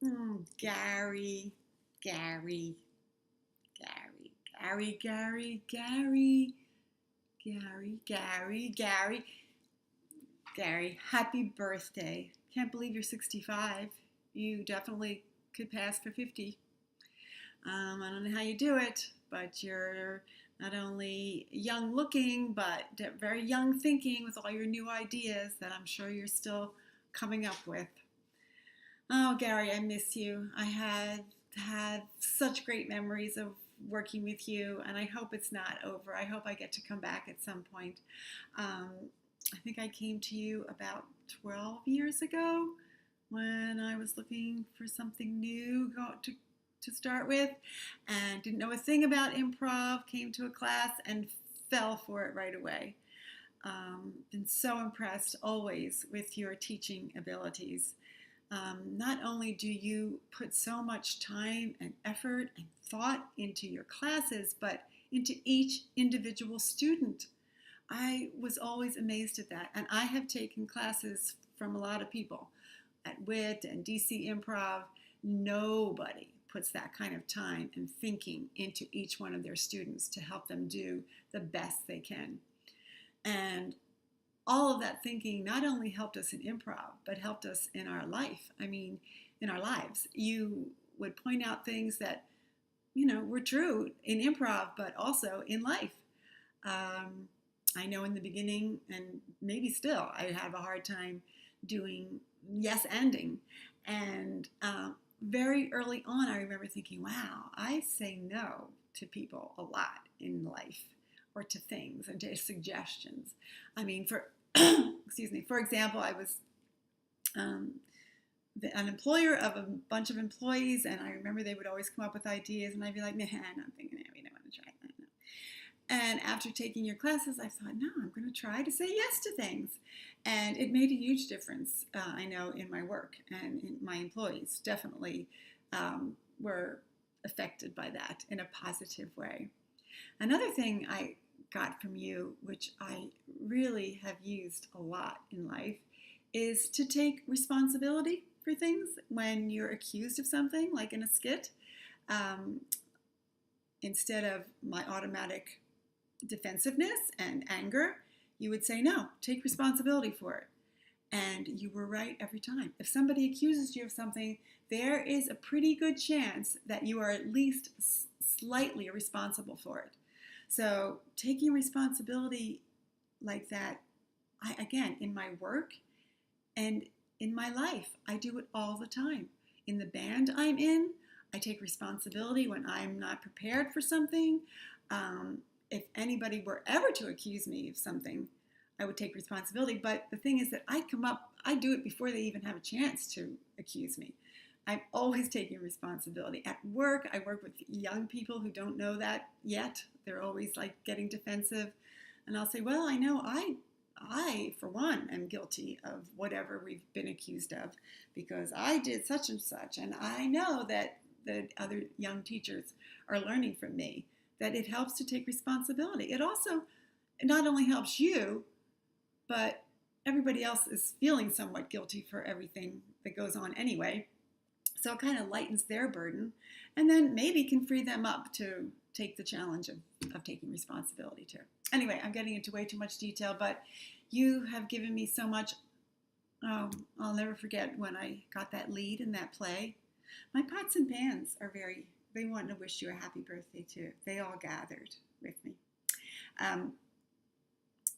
Gary, Gary, Gary, Gary, Gary, Gary, Gary, Gary, Gary, Gary, happy birthday. Can't believe you're 65. You definitely could pass for 50. I don't know how you do it, but you're not only young looking, but very young thinking with all your new ideas that I'm sure you're still coming up with. Oh, Gary, I miss you. I had such great memories of working with you, and I hope it's not over. I hope I get to come back at some point. Um, I think I came to you about 12 years ago when I was looking for something new to start with and didn't know a thing about improv, came to a class and fell for it right away. Been so impressed always with your teaching abilities. Not only do you put so much time and effort and thought into your classes, but into each individual student. I was always amazed at that. And I have taken classes from a lot of people at WIT and DC Improv. Nobody puts that kind of time and thinking into each one of their students to help them do the best they can. And all of that thinking not only helped us in improv, but helped us in our life. I mean, in our lives. You would point out things that, were true in improv, but also in life. I know in the beginning, and maybe still, I have a hard time doing yes ending. And very early on, I remember thinking, wow, I say no to people a lot in life or to things and to suggestions. I mean, excuse me, for example, I was um, an employer of a bunch of employees, and I remember they would always come up with ideas, and I'd be like, nah, I'm not thinking that. We don't want to try that. No. And after taking your classes, I thought, no, I'm going to try to say yes to things. And it made a huge difference, I know, in my work, and in my employees definitely were affected by that in a positive way. Another thing I got from you, which I really have used a lot in life, is to take responsibility for things when you're accused of something, like in a skit. Um, Instead of my automatic defensiveness and anger, you would say, no, take responsibility for it. And you were right every time. If somebody accuses you of something, there is a pretty good chance that you are at least slightly responsible for it. So taking responsibility like that, again, in my work and in my life, I do it all the time. In the band I'm in, I take responsibility when I'm not prepared for something. If anybody were ever to accuse me of something, I would take responsibility. But the thing is that I do it before they even have a chance to accuse me. I'm always taking responsibility. At work, I work with young people who don't know that yet. They're always like getting defensive. And I'll say, well, I know I, for one, am guilty of whatever we've been accused of because I did such and such. And I know that the other young teachers are learning from me that it helps to take responsibility. It also not only helps you, but everybody else is feeling somewhat guilty for everything that goes on anyway. So it kind of lightens their burden and then maybe can free them up to take the challenge of taking responsibility too. Anyway, I'm getting into way too much detail, but you have given me so much. Oh, I'll never forget when I got that lead in that play. My pots and pans they want to wish you a happy birthday too. They all gathered with me. Um,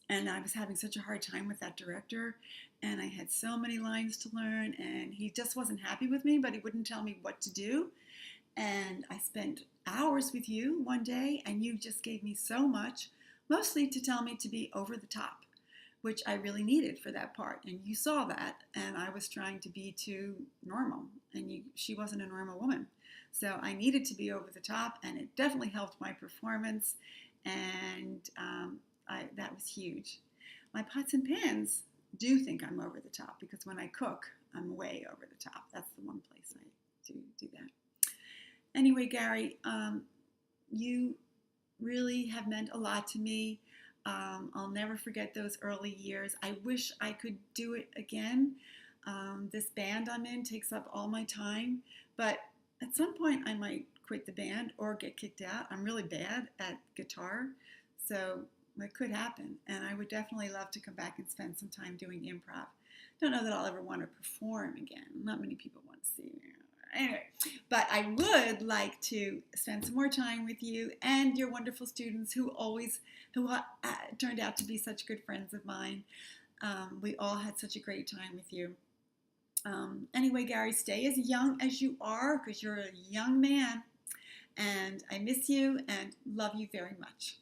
and I was having such a hard time with that director, and I had so many lines to learn, and he just wasn't happy with me, but he wouldn't tell me what to do. And I spent hours with you one day, and you just gave me so much, mostly to tell me to be over the top, which I really needed for that part. And you saw that, and I was trying to be too normal, and she wasn't a normal woman. So I needed to be over the top, and it definitely helped my performance, and that was huge. My pots and pans do think I'm over the top because when I cook, I'm way over the top. That's the one place I do that. Anyway, Gary, you really have meant a lot to me. I'll never forget those early years. I wish I could do it again. This band I'm in takes up all my time, but at some point I might quit the band or get kicked out. I'm really bad at guitar, so it could happen. And I would definitely love to come back and spend some time doing improv. Don't know that I'll ever want to perform again. Not many people want to see me. Anyway, but I would like to spend some more time with you and your wonderful students who turned out to be such good friends of mine. We all had such a great time with you. Anyway, Gary, stay as young as you are because you're a young man. And I miss you and love you very much.